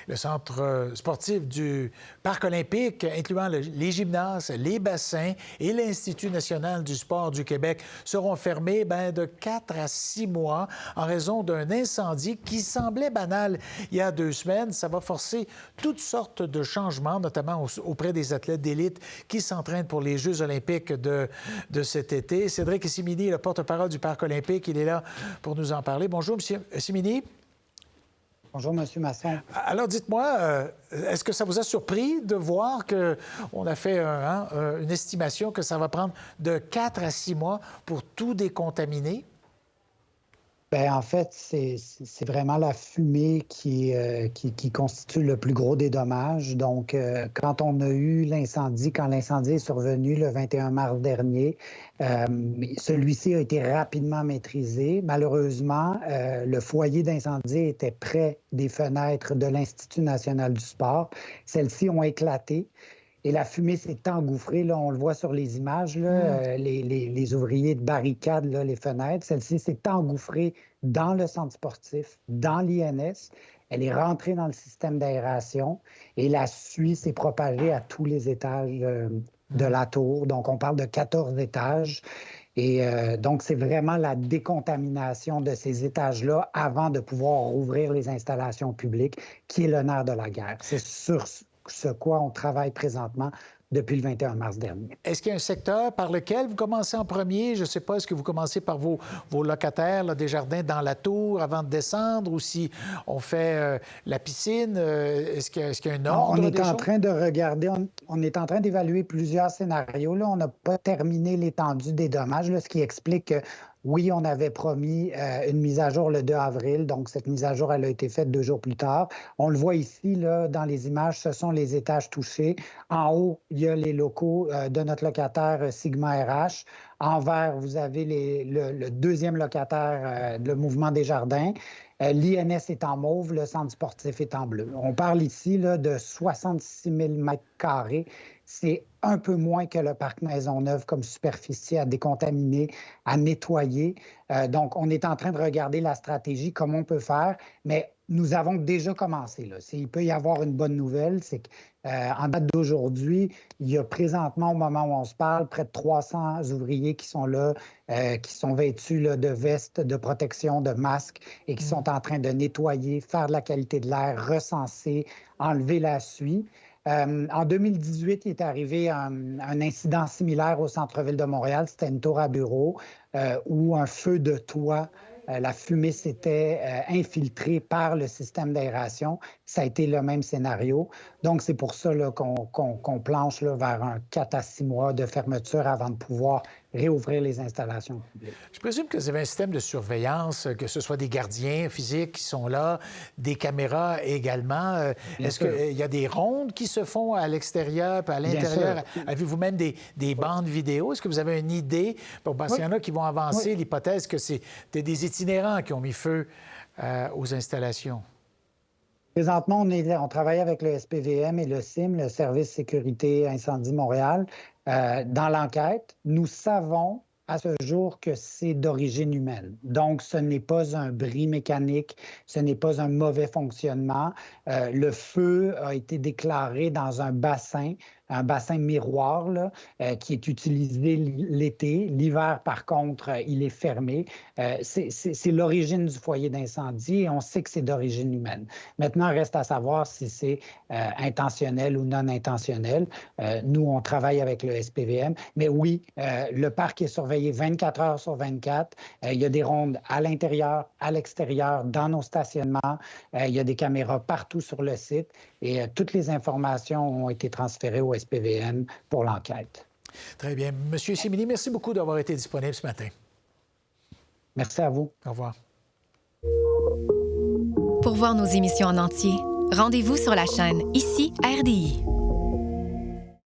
Le centre sportif du Parc olympique, incluant les gymnases, les bassins et l'Institut national du sport du Québec, seront fermés de 4 à 6 mois en raison d'un incendie qui semblait banal il y a 2 semaines. Ça va forcer toutes sortes de changements, notamment auprès des athlètes d'élite qui s'entraînent pour les Jeux olympiques de cet été. Cédric Simini, le porte-parole du Parc olympique, il est là pour nous en parler. Bonjour, M. Simini. Bonjour, M. Masson. Alors, dites-moi, est-ce que ça vous a surpris de voir qu'on a fait une estimation que ça va prendre de 4 à 6 mois pour tout décontaminer? Bien, en fait, c'est vraiment la fumée qui constitue le plus gros des dommages. Donc, quand on a eu l'incendie, quand l'incendie est survenu le 21 mars dernier, celui-ci a été rapidement maîtrisé. Malheureusement, le foyer d'incendie était près des fenêtres de l'Institut national du sport. Celles-ci ont éclaté. Et la fumée s'est engouffrée, là, on le voit sur les images, là, les ouvriers de barricade, là, les fenêtres. Celle-ci s'est engouffrée dans le centre sportif, dans l'INS. Elle est rentrée dans le système d'aération et la suie s'est propagée à tous les étages de la tour. Donc, on parle de 14 étages. Et donc, c'est vraiment la décontamination de ces étages-là avant de pouvoir rouvrir les installations publiques qui est le nerf de la guerre. C'est sur ce quoi on travaille présentement depuis le 21 mars dernier. Est-ce qu'il y a un secteur par lequel vous commencez en premier? Je ne sais pas, est-ce que vous commencez par vos locataires là, des jardins dans la tour avant de descendre ou si on fait la piscine? Est-ce qu'il y a un ordre? On est en train de regarder, on est en train d'évaluer plusieurs scénarios. Là, on n'a pas terminé l'étendue des dommages, là, ce qui explique que oui, on avait promis une mise à jour le 2 avril, donc cette mise à jour, elle a été faite 2 jours plus tard. On le voit ici, là, dans les images, ce sont les étages touchés. En haut, il y a les locaux de notre locataire Sigma RH. En vert, vous avez le deuxième locataire, le Mouvement des Jardins. L'INS est en mauve, le centre sportif est en bleu. On parle ici là, de 66 000 m². C'est un peu moins que le parc Maisonneuve comme superficie à décontaminer, à nettoyer. Donc, on est en train de regarder la stratégie, comment on peut faire, mais nous avons déjà commencé. Là. Il peut y avoir une bonne nouvelle, c'est qu'en date d'aujourd'hui, il y a présentement, au moment où on se parle, près de 300 ouvriers qui sont là, qui sont vêtus là, de vestes de protection, de masques et qui sont en train de nettoyer, faire de la qualité de l'air, recenser, enlever la suie. En 2018, il est arrivé un incident similaire au centre-ville de Montréal. C'était une tour à bureau où un feu de toit, la fumée s'était infiltrée par le système d'aération. Ça a été le même scénario. Donc, c'est pour ça qu'on planche là, vers un 4 à 6 mois de fermeture avant de pouvoir réouvrir les installations publiques. Je présume que vous avez un système de surveillance, que ce soit des gardiens physiques qui sont là, des caméras également. Est-ce qu'il y a des rondes qui se font à l'extérieur puis à l'intérieur? Avez-vous même des bandes vidéo? Est-ce que vous avez une idée? Bon, parce qu'il y en a qui vont avancer l'hypothèse que c'était des itinérants qui ont mis feu aux installations. Présentement, on travaille avec le SPVM et le CIM, le Service Sécurité Incendie Montréal. Dans l'enquête, nous savons à ce jour que c'est d'origine humaine. Donc, ce n'est pas un bris mécanique, ce n'est pas un mauvais fonctionnement. Le feu a été déclaré dans un bassin miroir là, qui est utilisé l'été. L'hiver, par contre, il est fermé. C'est l'origine du foyer d'incendie et on sait que c'est d'origine humaine. Maintenant, il reste à savoir si c'est intentionnel ou non intentionnel. Nous, on travaille avec le SPVM. Mais oui, le parc est surveillé 24 heures sur 24. Il y a des rondes à l'intérieur, à l'extérieur, dans nos stationnements. Il y a des caméras partout sur le site et toutes les informations ont été transférées au SPVM pour l'enquête. Très bien. Monsieur Simini, merci beaucoup d'avoir été disponible ce matin. Merci à vous. Au revoir. Pour voir nos émissions en entier, rendez-vous sur la chaîne Ici RDI.